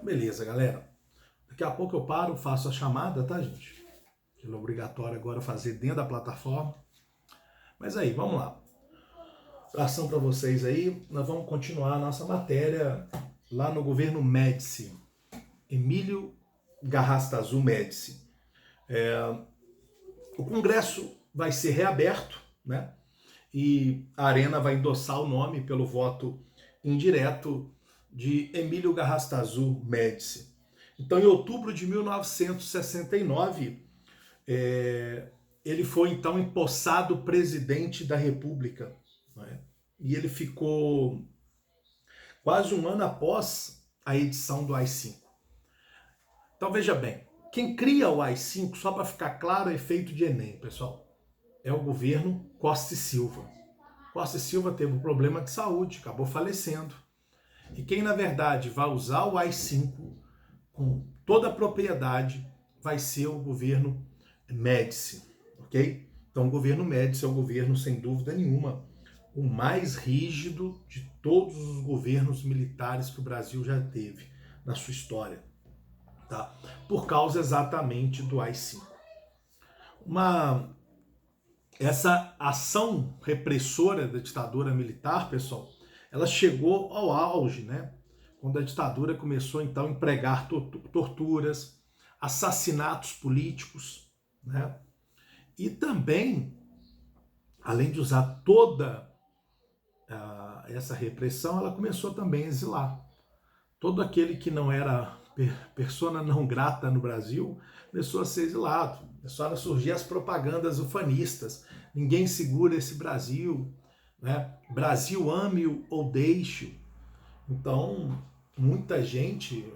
Beleza, galera. Daqui a pouco eu paro, faço a chamada, tá, gente? Que é obrigatório agora fazer dentro da plataforma. Mas aí, vamos lá. Abração para vocês aí. Nós vamos continuar a nossa matéria lá no governo Médici. Emílio Garrastazu Médici. O Congresso vai ser reaberto, né? E a Arena vai endossar o nome pelo voto indireto de Emílio Garrastazu Médici. Então, em outubro de 1969, ele foi então empossado presidente da República, né? E ele ficou quase um ano após a edição do AI-5. Então veja bem, quem cria o AI-5, só para ficar claro, é efeito de Enem, pessoal, é o governo Costa e Silva. Costa e Silva teve um problema de saúde, acabou falecendo. E quem, na verdade, vai usar o AI-5 com toda a propriedade vai ser o governo Médici, ok? Então, o governo Médici é o governo, sem dúvida nenhuma, o mais rígido de todos os governos militares que o Brasil já teve na sua história, tá? Por causa exatamente do AI-5. Essa ação repressora da ditadura militar, pessoal, ela chegou ao auge, né? Quando a ditadura começou então a empregar torturas, assassinatos políticos, né? E também, além de usar toda essa repressão, ela começou também a exilar. Todo aquele que não era persona não grata no Brasil começou a ser exilado. Começaram a surgir as propagandas ufanistas. Ninguém segura esse Brasil, né? Brasil ame-o ou deixe-o. Então, muita gente,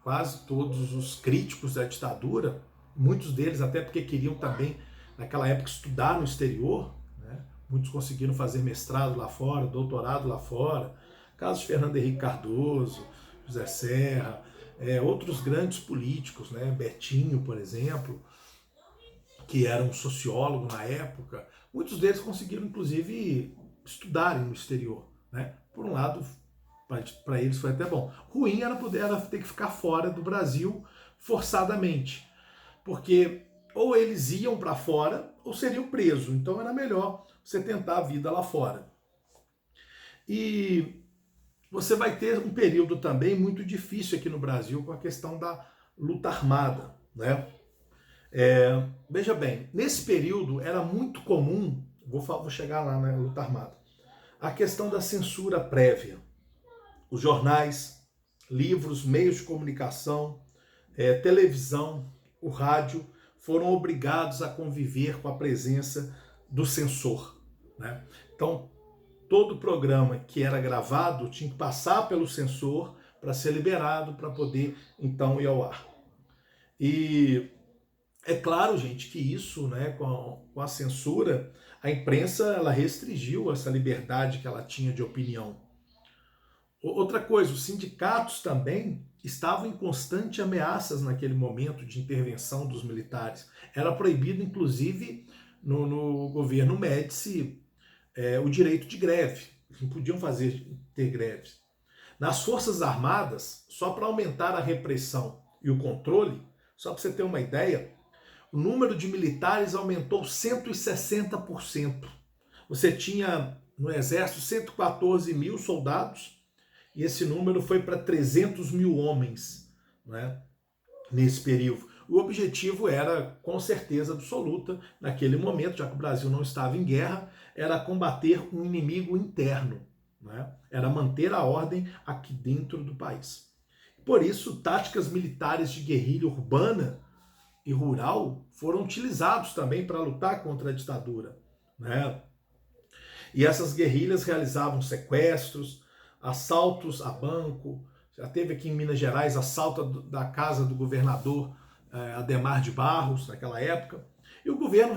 quase todos os críticos da ditadura, muitos deles até porque queriam também, naquela época, estudar no exterior, né? Muitos conseguiram fazer mestrado lá fora, doutorado lá fora. Caso de Fernando Henrique Cardoso, José Serra, outros grandes políticos, né? Betinho, por exemplo, que era um sociólogo na época. Muitos deles conseguiram, inclusive, estudarem no exterior, né? Por um lado, para eles foi até bom. Ruim era ter que ficar fora do Brasil forçadamente, porque ou eles iam para fora ou seriam presos. Então era melhor você tentar a vida lá fora. E você vai ter um período também muito difícil aqui no Brasil com a questão da luta armada, né? Veja bem, nesse período era muito comum, vou chegar lá na luta armada, a questão da censura prévia. Os jornais, livros, meios de comunicação, televisão, o rádio foram obrigados a conviver com a presença do censor, né? Então, todo programa que era gravado tinha que passar pelo censor para ser liberado, para poder então ir ao ar. E é claro, gente, que isso, né, com a censura, a imprensa ela restringiu essa liberdade que ela tinha de opinião. Outra coisa, os sindicatos também estavam em constante ameaças naquele momento de intervenção dos militares. Era proibido, inclusive, no governo Médici, o direito de greve. Não podiam ter greves. Nas Forças Armadas, só para aumentar a repressão e o controle, só para você ter uma ideia, o número de militares aumentou 160%. Você tinha no Exército 114 mil soldados e esse número foi para 300 mil homens, né, nesse período. O objetivo era, com certeza absoluta, naquele momento, já que o Brasil não estava em guerra, era combater um inimigo interno, né? Era manter a ordem aqui dentro do país. Por isso, táticas militares de guerrilha urbana e rural foram utilizados também para lutar contra a ditadura, né? E essas guerrilhas realizavam sequestros, assaltos a banco. Já teve aqui em Minas Gerais assalto da casa do governador Adhemar de Barros, naquela época. E o governo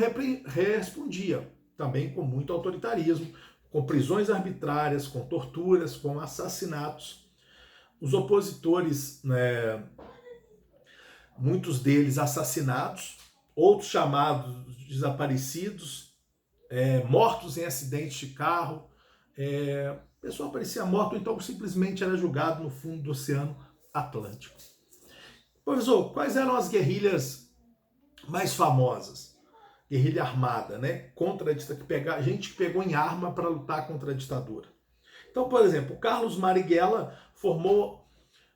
respondia também com muito autoritarismo, com prisões arbitrárias, com torturas, com assassinatos. Os opositores, né, muitos deles assassinados, outros chamados desaparecidos, mortos em acidentes de carro. O pessoal parecia morto, então simplesmente era jogado no fundo do Oceano Atlântico. Professor, quais eram as guerrilhas mais famosas? Guerrilha armada, né? Contra a ditadura, gente que pegou em arma para lutar contra a ditadura. Então, por exemplo, Carlos Marighella formou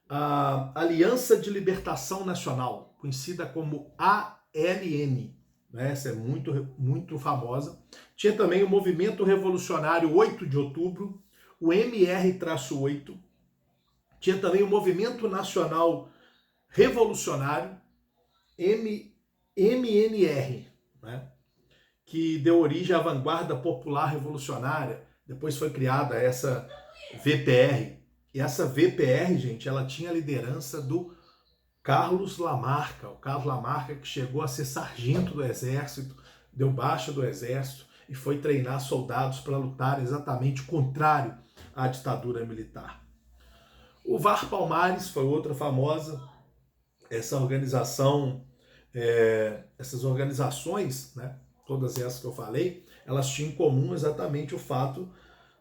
a Aliança de Libertação Nacional, conhecida como ALN. Né? Essa é muito famosa. Tinha também o Movimento Revolucionário 8 de Outubro, o MR-8. Tinha também o Movimento Nacional Revolucionário, MNR, né? Que deu origem à Vanguarda Popular Revolucionária. Depois foi criada essa VPR. E essa VPR, gente, ela tinha a liderança do Carlos Lamarca. O Carlos Lamarca que chegou a ser sargento do Exército, deu baixa do Exército e foi treinar soldados para lutar exatamente contrário à ditadura militar. O VAR Palmares foi outra famosa. Essa organização, essas organizações, né, todas essas que eu falei, elas tinham em comum exatamente o fato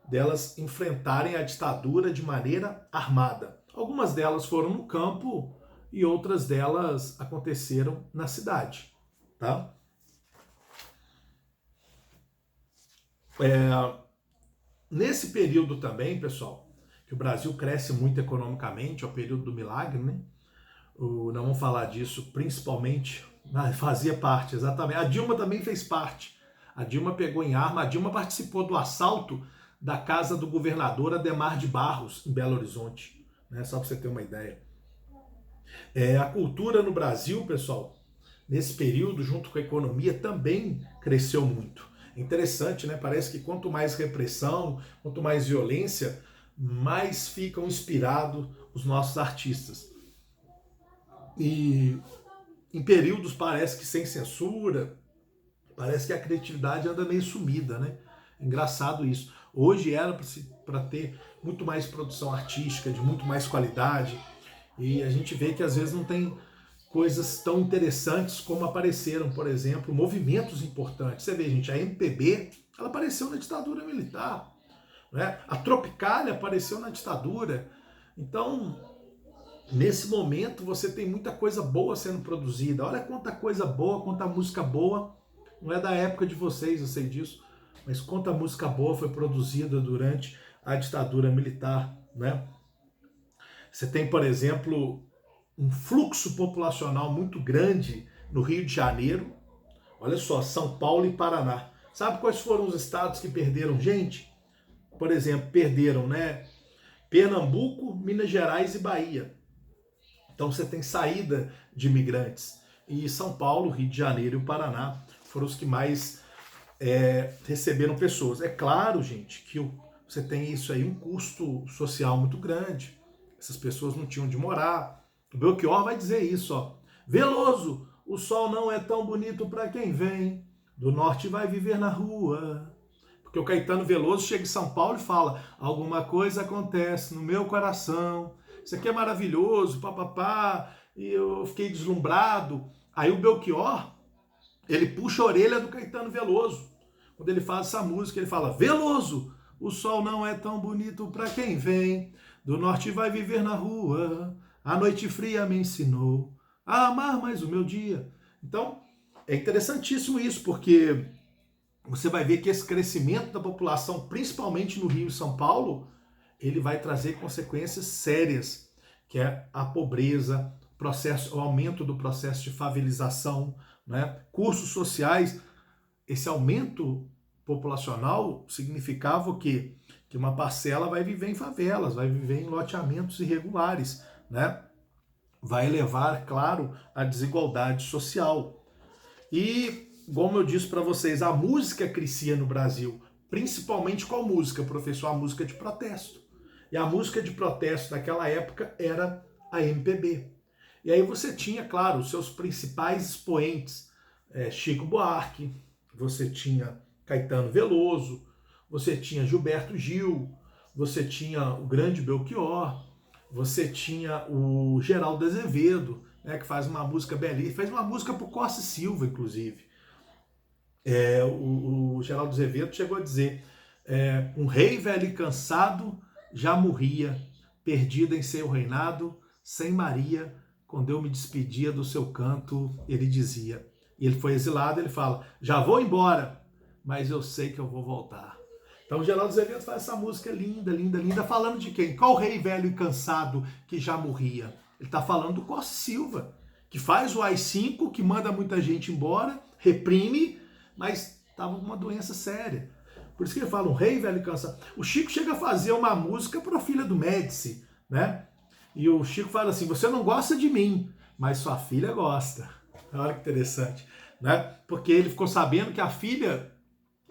delas enfrentarem a ditadura de maneira armada. Algumas delas foram no campo e outras delas aconteceram na cidade. Tá? Nesse período também, pessoal, que o Brasil cresce muito economicamente, é o período do milagre, né? Não vamos falar disso, principalmente, fazia parte, exatamente. A Dilma também fez parte. A Dilma pegou em arma, a Dilma participou do assalto da casa do governador Adhemar de Barros, em Belo Horizonte, né? Só para você ter uma ideia. A cultura no Brasil, pessoal, nesse período, junto com a economia, também cresceu muito. Interessante, né? Parece que quanto mais repressão, quanto mais violência, mais ficam inspirados os nossos artistas. E em períodos parece que sem censura, parece que a criatividade anda meio sumida, né? Engraçado isso. Hoje era para ter muito mais produção artística, de muito mais qualidade, e a gente vê que às vezes não tem coisas tão interessantes como apareceram, por exemplo, movimentos importantes. Você vê, gente, a MPB, ela apareceu na ditadura militar, né? A Tropicália apareceu na ditadura. Então, nesse momento, você tem muita coisa boa sendo produzida. Olha quanta coisa boa, quanta música boa. Não é da época de vocês, eu sei disso, mas quanta música boa foi produzida durante a ditadura militar, né? Você tem, por exemplo, um fluxo populacional muito grande no Rio de Janeiro. Olha só, São Paulo e Paraná. Sabe quais foram os estados que perderam gente? Por exemplo, perderam, né? Pernambuco, Minas Gerais e Bahia. Então você tem saída de imigrantes. E São Paulo, Rio de Janeiro e o Paraná foram os que mais receberam pessoas. É claro, gente, que você tem isso aí, um custo social muito grande. Essas pessoas não tinham onde morar. O Belchior vai dizer isso, ó. Veloso, o sol não é tão bonito para quem vem, do norte vai viver na rua. Porque o Caetano Veloso chega em São Paulo e fala: alguma coisa acontece no meu coração, isso aqui é maravilhoso, papapá, e eu fiquei deslumbrado. Aí o Belchior, ele puxa a orelha do Caetano Veloso. Quando ele faz essa música, ele fala: Veloso, o sol não é tão bonito para quem vem, do norte vai viver na rua, a noite fria me ensinou a amar mais o meu dia. Então, é interessantíssimo isso, porque você vai ver que esse crescimento da população, principalmente no Rio e São Paulo, ele vai trazer consequências sérias, que é a pobreza, o aumento do processo de favelização, né? Cursos sociais. Esse aumento populacional significava o quê? Que uma parcela vai viver em favelas, vai viver em loteamentos irregulares, né? Vai elevar, claro, a desigualdade social. E, como eu disse para vocês, a música crescia no Brasil. Principalmente qual música, professor? A música de protesto. E a música de protesto naquela época era a MPB. E aí você tinha, claro, os seus principais expoentes. Chico Buarque, você tinha Caetano Veloso, você tinha Gilberto Gil, você tinha o grande Belchior, você tinha o Geraldo Azevedo, né, que faz uma música belíssima, fez uma música para o Costa Silva, inclusive. O Geraldo Azevedo chegou a dizer: um rei velho e cansado já morria, perdida em seu reinado, sem Maria, quando eu me despedia do seu canto, ele dizia. E ele foi exilado, ele fala, já vou embora, mas eu sei que eu vou voltar. Então o Geraldo Azevedo faz essa música linda, linda, linda, falando de quem? Qual rei velho e cansado que já morria? Ele está falando do Costa Silva, que faz o AI-5, que manda muita gente embora, reprime, mas estava com uma doença séria. Por isso que ele fala, um rei velho e cansado. O Chico chega a fazer uma música para a filha do Médici, né? E o Chico fala assim, você não gosta de mim, mas sua filha gosta. Olha que interessante, né? Porque ele ficou sabendo que a filha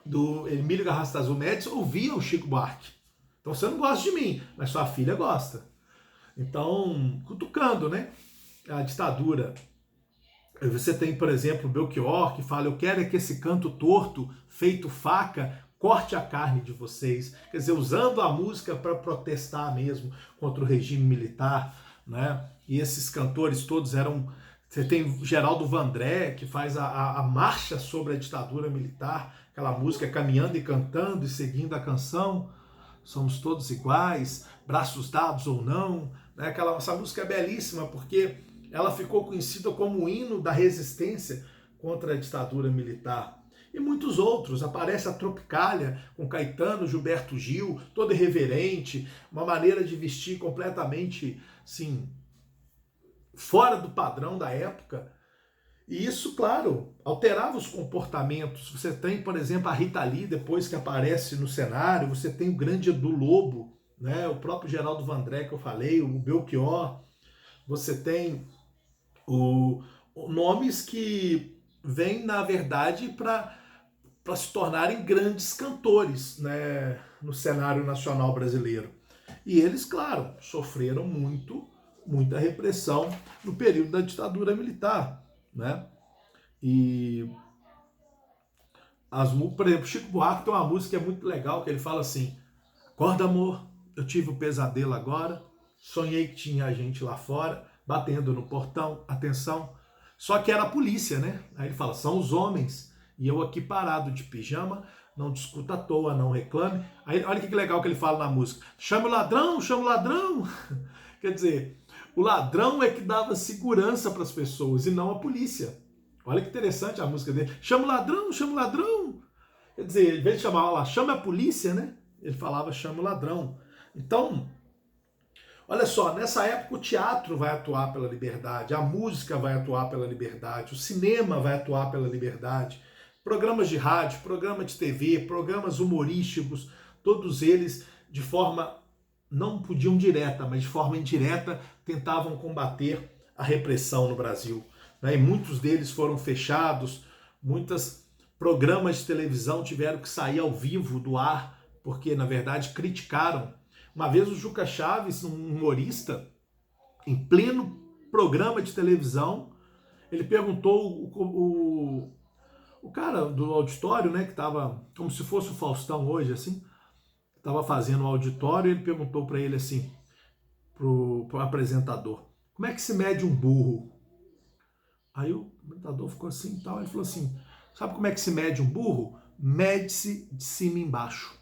do Emílio Garrastazu Médici ouvia o Chico Buarque. Então você não gosta de mim, mas sua filha gosta. Então, cutucando, né? A ditadura. Você tem, por exemplo, Belchior, que fala, eu quero é que esse canto torto, feito faca, corte a carne de vocês. Quer dizer, usando a música para protestar mesmo contra o regime militar, né? E esses cantores todos eram... Você tem Geraldo Vandré, que faz a marcha sobre a ditadura militar, aquela música caminhando e cantando e seguindo a canção, somos todos iguais, braços dados ou não, né? Essa música é belíssima porque ela ficou conhecida como o hino da resistência contra a ditadura militar. E muitos outros, aparece a Tropicália com Caetano, Gilberto Gil, todo irreverente, uma maneira de vestir completamente, assim, fora do padrão da época. E isso, claro, alterava os comportamentos. Você tem, por exemplo, a Rita Lee, depois que aparece no cenário, você tem o grande Edu Lobo, né? O próprio Geraldo Vandré que eu falei, o Belchior, você tem nomes que vêm, na verdade, para se tornarem grandes cantores, né, no cenário nacional brasileiro. E eles, claro, sofreram muita repressão no período da ditadura militar, né? E por exemplo, Chico Buarque tem uma música que é muito legal, que ele fala assim, acorda amor, eu tive um pesadelo agora, sonhei que tinha gente lá fora, batendo no portão, atenção, só que era a polícia, né? Aí ele fala, são os homens, e eu aqui parado de pijama, não discuta à toa, não reclame. Aí olha que legal que ele fala na música, chama o ladrão, chama o ladrão. Quer dizer, o ladrão é que dava segurança para as pessoas e não a polícia. Olha que interessante a música dele. Chama o ladrão, chama o ladrão. Quer dizer, em vez de chamar lá, chama a polícia, né? Ele falava, chama o ladrão. Então, olha só, nessa época o teatro vai atuar pela liberdade, a música vai atuar pela liberdade, o cinema vai atuar pela liberdade, programas de rádio, programas de TV, programas humorísticos, todos eles de forma, não podiam direta, mas de forma indireta, tentavam combater a repressão no Brasil. E muitos deles foram fechados, muitos programas de televisão tiveram que sair ao vivo do ar, porque, na verdade, criticaram. Uma vez o Juca Chaves, um humorista, em pleno programa de televisão, ele perguntou o cara do auditório, né, que estava como se fosse o Faustão hoje, assim, estava fazendo o auditório, ele perguntou para ele assim, pro apresentador, como é que se mede um burro? Aí o apresentador ficou assim e tal, ele falou assim, sabe como é que se mede um burro? Mede-se de cima e embaixo.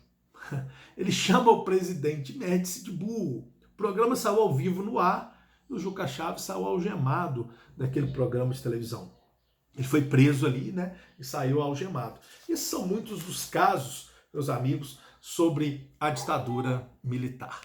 Ele chama o presidente, mede-se de burro. O programa saiu ao vivo no ar e o Juca Chaves saiu algemado daquele programa de televisão. Ele foi preso ali, né, e saiu algemado. Esses são muitos dos casos, meus amigos, sobre a ditadura militar.